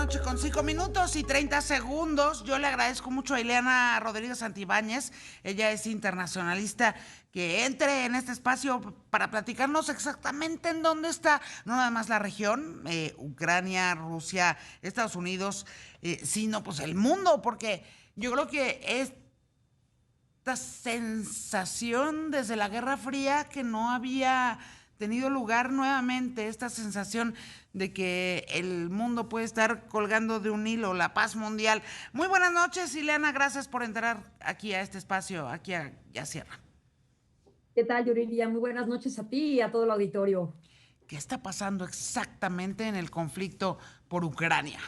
noche con 5 minutos y 30 segundos. Yo le agradezco mucho a Ileana Rodríguez Santibáñez. Ella es internacionalista, que entre en este espacio para platicarnos exactamente en dónde está, no nada más la región, Ucrania, Rusia, Estados Unidos, sino pues el mundo, porque yo creo que esta sensación desde la Guerra Fría que no había tenido lugar nuevamente, esta sensación de que el mundo puede estar colgando de un hilo, la paz mundial. Muy buenas noches, Ileana, gracias por entrar aquí a este espacio, aquí a Ya Sierra. ¿Qué tal, Yuridia? Muy buenas noches a ti y a todo el auditorio. ¿Qué está pasando exactamente en el conflicto por Ucrania?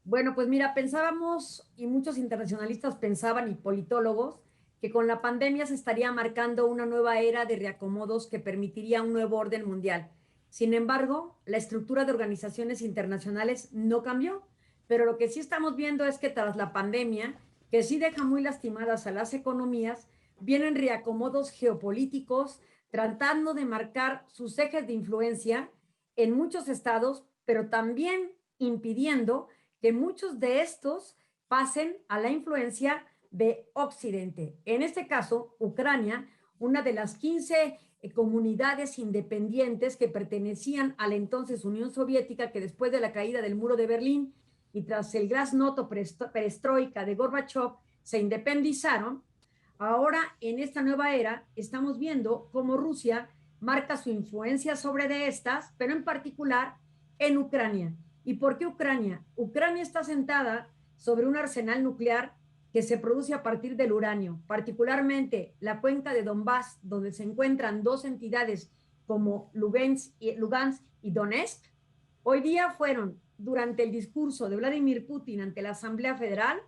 Bueno, pues mira, pensábamos, y muchos internacionalistas pensaban, y politólogos, que con la pandemia se estaría marcando una nueva era de reacomodos que permitiría un nuevo orden mundial. Sin embargo, la estructura de organizaciones internacionales no cambió, pero lo que sí estamos viendo es que tras la pandemia, que sí deja muy lastimadas a las economías, vienen reacomodos geopolíticos tratando de marcar sus ejes de influencia en muchos estados, pero también impidiendo que muchos de estos pasen a la influencia de Occidente. En este caso, Ucrania, una de las 15 comunidades independientes que pertenecían a la entonces Unión Soviética, que después de la caída del muro de Berlín y tras el glasnoto perestroika de Gorbachev se independizaron. Ahora, en esta nueva era, estamos viendo cómo Rusia marca su influencia sobre de estas, pero en particular en Ucrania. ¿Y por qué Ucrania? Ucrania está sentada sobre un arsenal nuclear que se produce a partir del uranio, particularmente la cuenca de Donbass, donde se encuentran dos entidades como Lugansk y Donetsk. Hoy día fueron, durante el discurso de Vladimir Putin ante la Asamblea Federal,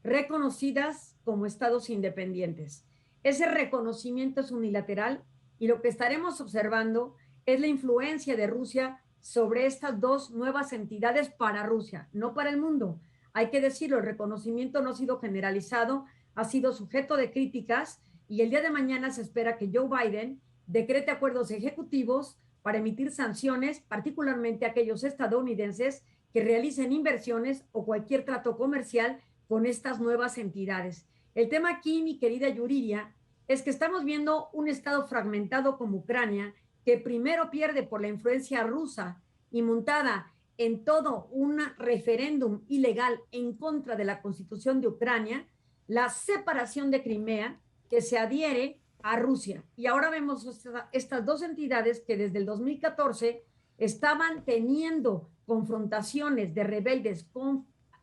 reconocidas como estados independientes. Ese reconocimiento es unilateral y lo que estaremos observando es la influencia de Rusia sobre estas dos nuevas entidades para Rusia, no para el mundo. Hay que decirlo, el reconocimiento no ha sido generalizado, ha sido sujeto de críticas y el día de mañana se espera que Joe Biden decrete acuerdos ejecutivos para emitir sanciones, particularmente a aquellos estadounidenses que realicen inversiones o cualquier trato comercial con estas nuevas entidades. El tema aquí, mi querida Yuridia, es que estamos viendo un estado fragmentado como Ucrania, que primero pierde por la influencia rusa y montada en todo un referéndum ilegal en contra de la constitución de Ucrania, la separación de Crimea, que se adhiere a Rusia. Y ahora vemos estas dos entidades que desde el 2014 estaban teniendo confrontaciones de rebeldes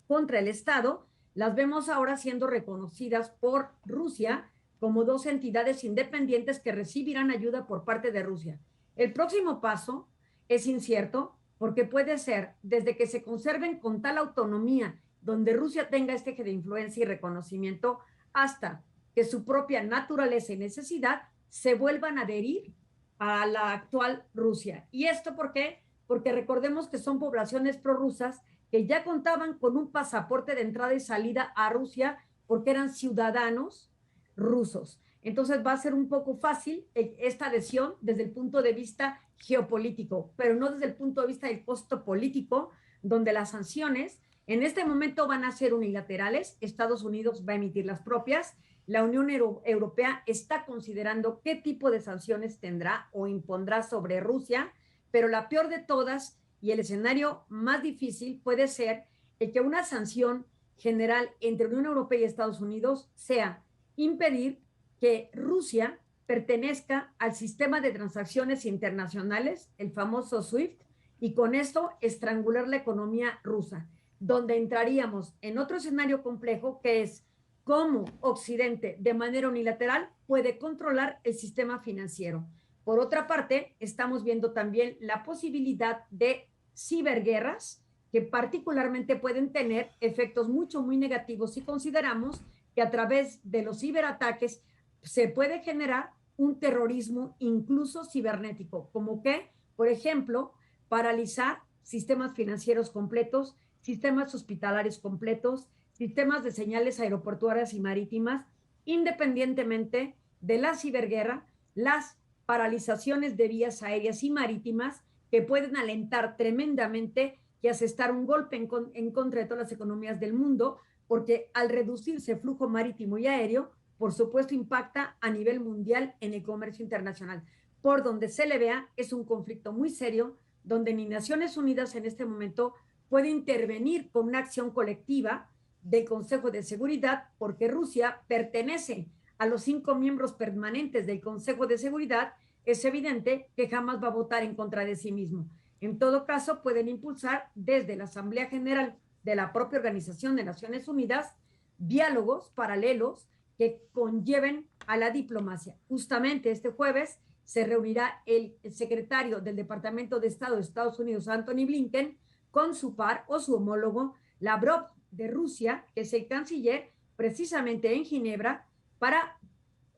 contra el Estado, las vemos ahora siendo reconocidas por Rusia como dos entidades independientes que recibirán ayuda por parte de Rusia. El próximo paso es incierto porque puede ser desde que se conserven con tal autonomía donde Rusia tenga este eje de influencia y reconocimiento hasta que su propia naturaleza y necesidad se vuelvan a adherir a la actual Rusia. ¿Y esto por qué? Porque recordemos que son poblaciones prorrusas que ya contaban con un pasaporte de entrada y salida a Rusia porque eran ciudadanos rusos. Entonces va a ser un poco fácil esta adhesión desde el punto de vista geopolítico, pero no desde el punto de vista del costo político, donde las sanciones en este momento van a ser unilaterales. Estados Unidos va a emitir las propias. La Unión Europea está considerando qué tipo de sanciones tendrá o impondrá sobre Rusia, pero la peor de todas y el escenario más difícil puede ser el que una sanción general entre Unión Europea y Estados Unidos sea impedir que Rusia pertenezca al sistema de transacciones internacionales, el famoso SWIFT, y con esto estrangular la economía rusa, donde entraríamos en otro escenario complejo que es cómo Occidente de manera unilateral puede controlar el sistema financiero. Por otra parte, estamos viendo también la posibilidad de ciberguerras que particularmente pueden tener efectos muy negativos si consideramos que a través de los ciberataques se puede generar un terrorismo incluso cibernético, como que, por ejemplo, paralizar sistemas financieros completos, sistemas hospitalarios completos, sistemas de señales aeroportuarias y marítimas, independientemente de la ciberguerra, las paralizaciones de vías aéreas y marítimas que pueden alentar tremendamente que asestar un golpe en contra de todas las economías del mundo, porque al reducirse el flujo marítimo y aéreo, por supuesto impacta a nivel mundial en el comercio internacional. Por donde se le vea, es un conflicto muy serio, donde ni Naciones Unidas en este momento puede intervenir con una acción colectiva del Consejo de Seguridad, porque Rusia pertenece a los 5 miembros permanentes del Consejo de Seguridad. Es evidente que jamás va a votar en contra de sí mismo. En todo caso, pueden impulsar desde la Asamblea General de la propia Organización de Naciones Unidas diálogos paralelos que conlleven a la diplomacia. Justamente este jueves se reunirá el secretario del Departamento de Estado de Estados Unidos, Anthony Blinken, con su par o su homólogo Lavrov de Rusia, que es el canciller, precisamente en Ginebra, para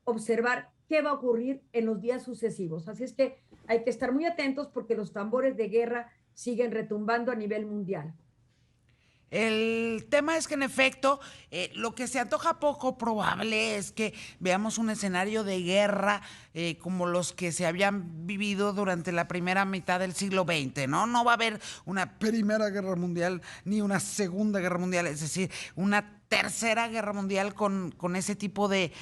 observar qué va a ocurrir en los días sucesivos. Así es que hay que estar muy atentos porque los tambores de guerra siguen retumbando a nivel mundial. El tema es que en efecto, lo que se antoja poco probable es que veamos un escenario de guerra como los que se habían vivido durante la primera mitad del siglo XX, ¿no? No va a haber una primera guerra mundial ni una segunda guerra mundial, es decir, una tercera guerra mundial con ese tipo de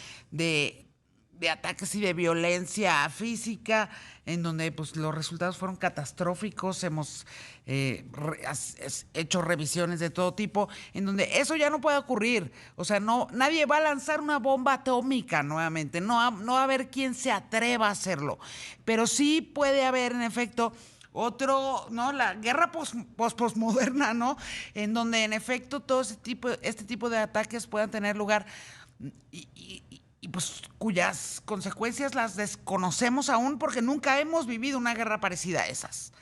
ataques y de violencia física, en donde pues los resultados fueron catastróficos. Hemos hecho revisiones de todo tipo, en donde eso ya no puede ocurrir. O sea, no, nadie va a lanzar una bomba atómica nuevamente, no va a haber quien se atreva a hacerlo, pero sí puede haber en efecto otro, ¿no? La guerra postmoderna, ¿no? En donde en efecto todo este tipo de ataques puedan tener lugar y pues cuyas consecuencias las desconocemos aún porque nunca hemos vivido una guerra parecida a esas.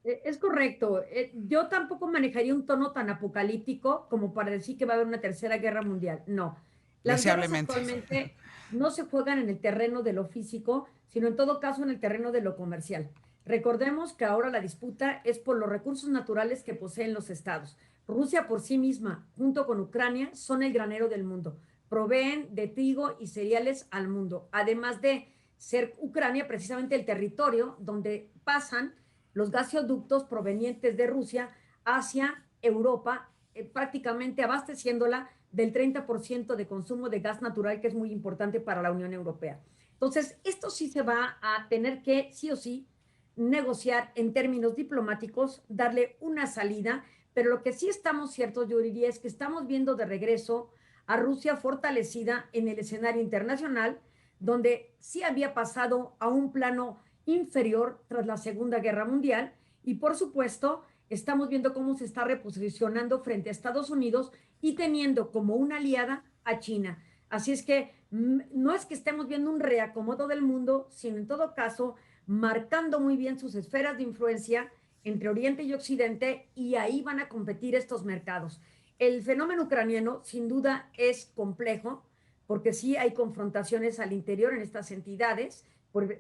Es correcto. Yo tampoco manejaría un tono tan apocalíptico como para decir que va a haber una tercera guerra mundial. No. Las guerras Deseablemente. actualmente no se juegan en el terreno de lo físico, sino en todo caso en el terreno de lo comercial. Recordemos que ahora la disputa es por los recursos naturales que poseen los estados. Rusia por sí misma, junto con Ucrania, son el granero del mundo. Proveen de trigo y cereales al mundo, además de ser Ucrania precisamente el territorio donde pasan los gasoductos provenientes de Rusia hacia Europa, prácticamente abasteciéndola del 30% de consumo de gas natural, que es muy importante para la Unión Europea. Entonces, esto sí se va a tener que, sí o sí, negociar en términos diplomáticos, darle una salida, pero lo que sí estamos ciertos, yo diría, es que estamos viendo de regreso a Rusia fortalecida en el escenario internacional, donde sí había pasado a un plano inferior tras la Segunda Guerra Mundial y por supuesto estamos viendo cómo se está reposicionando frente a Estados Unidos y teniendo como una aliada a China. Así es que no es que estemos viendo un reacomodo del mundo, sino en todo caso marcando muy bien sus esferas de influencia entre Oriente y Occidente, y ahí van a competir estos mercados. El fenómeno ucraniano sin duda es complejo, porque sí hay confrontaciones al interior en estas entidades,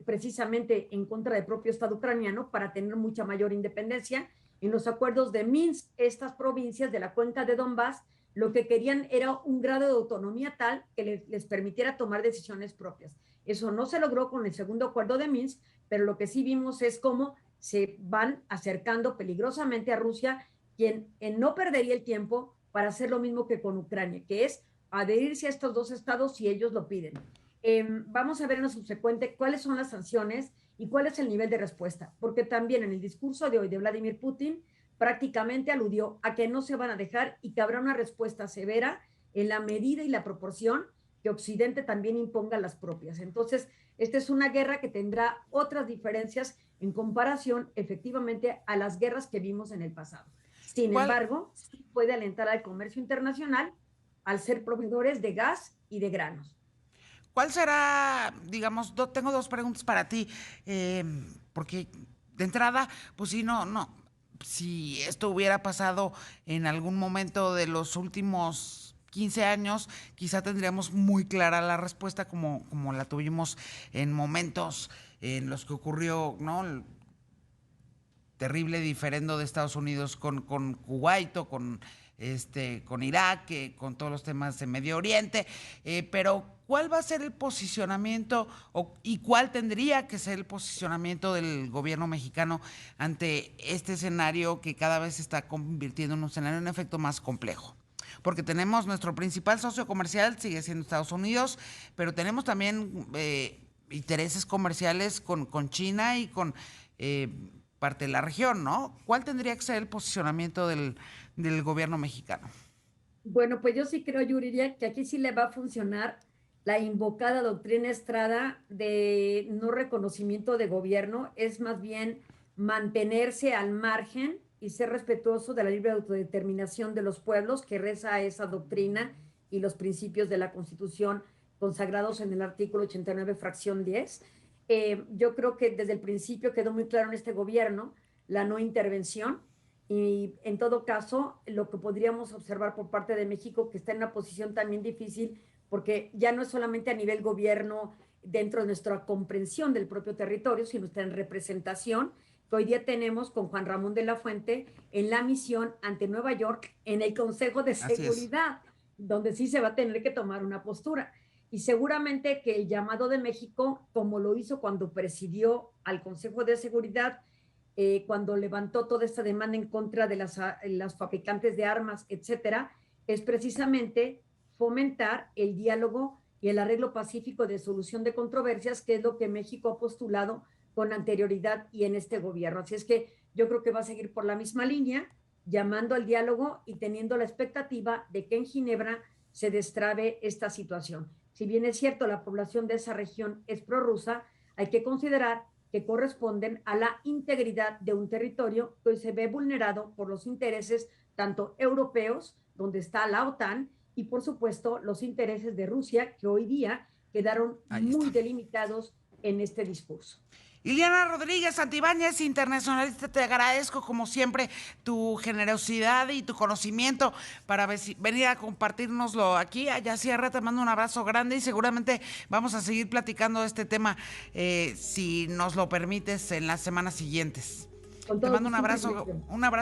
precisamente en contra del propio Estado ucraniano, para tener mucha mayor independencia. En los acuerdos de Minsk, estas provincias de la cuenca de Donbass lo que querían era un grado de autonomía tal que les permitiera tomar decisiones propias. Eso no se logró con el segundo acuerdo de Minsk, pero lo que sí vimos es cómo se van acercando peligrosamente a Rusia, quien no perdería el tiempo para hacer lo mismo que con Ucrania, que es adherirse a estos dos estados si ellos lo piden. Vamos a ver en lo subsecuente cuáles son las sanciones y cuál es el nivel de respuesta, porque también en el discurso de hoy de Vladimir Putin prácticamente aludió a que no se van a dejar y que habrá una respuesta severa en la medida y la proporción que Occidente también imponga las propias. Entonces, esta es una guerra que tendrá otras diferencias en comparación efectivamente a las guerras que vimos en el pasado. Sin embargo, sí puede alentar al comercio internacional al ser proveedores de gas y de granos. ¿Cuál será, digamos, tengo dos preguntas para ti, porque de entrada, pues sí, no, si esto hubiera pasado en algún momento de los últimos 15 años, quizá tendríamos muy clara la respuesta como la tuvimos en momentos en los que ocurrió, ¿no?, el terrible diferendo de Estados Unidos con Kuwait o con con Irak, con todos los temas de Medio Oriente, pero ¿cuál va a ser el posicionamiento y cuál tendría que ser el posicionamiento del gobierno mexicano ante este escenario que cada vez se está convirtiendo en un escenario en efecto más complejo? Porque tenemos nuestro principal socio comercial, sigue siendo Estados Unidos, pero tenemos también intereses comerciales con China y con parte de la región, ¿no? ¿Cuál tendría que ser el posicionamiento del gobierno mexicano? Bueno, pues yo sí creo, Yuridia, que aquí sí le va a funcionar la invocada doctrina Estrada de no reconocimiento de gobierno, es más bien mantenerse al margen y ser respetuoso de la libre autodeterminación de los pueblos, que reza esa doctrina y los principios de la Constitución consagrados en el artículo 89, fracción 10. Yo creo que desde el principio quedó muy claro en este gobierno la no intervención, y en todo caso, lo que podríamos observar por parte de México, que está en una posición también difícil, porque ya no es solamente a nivel gobierno dentro de nuestra comprensión del propio territorio, sino está en representación, que hoy día tenemos con Juan Ramón de la Fuente en la misión ante Nueva York en el Consejo de Así es. Seguridad, donde sí se va a tener que tomar una postura. Y seguramente que el llamado de México, como lo hizo cuando presidió al Consejo de Seguridad, cuando levantó toda esta demanda en contra de las fabricantes de armas, etcétera, es precisamente fomentar el diálogo y el arreglo pacífico de solución de controversias, que es lo que México ha postulado con anterioridad y en este gobierno. Así es que yo creo que va a seguir por la misma línea, llamando al diálogo y teniendo la expectativa de que en Ginebra se destrabe esta situación. Si bien es cierto, la población de esa región es prorrusa, hay que considerar que corresponden a la integridad de un territorio que hoy se ve vulnerado por los intereses tanto europeos, donde está la OTAN, y por supuesto los intereses de Rusia, que hoy día quedaron Ahí está. muy delimitados en este discurso. Ileana Rodríguez Santibáñez, internacionalista, te agradezco como siempre tu generosidad y tu conocimiento para venir a compartirnoslo aquí. Allá Sierra, te mando un abrazo grande y seguramente vamos a seguir platicando de este tema, si nos lo permites, en las semanas siguientes. Con Te todo mando gusto, un privilegio. un abrazo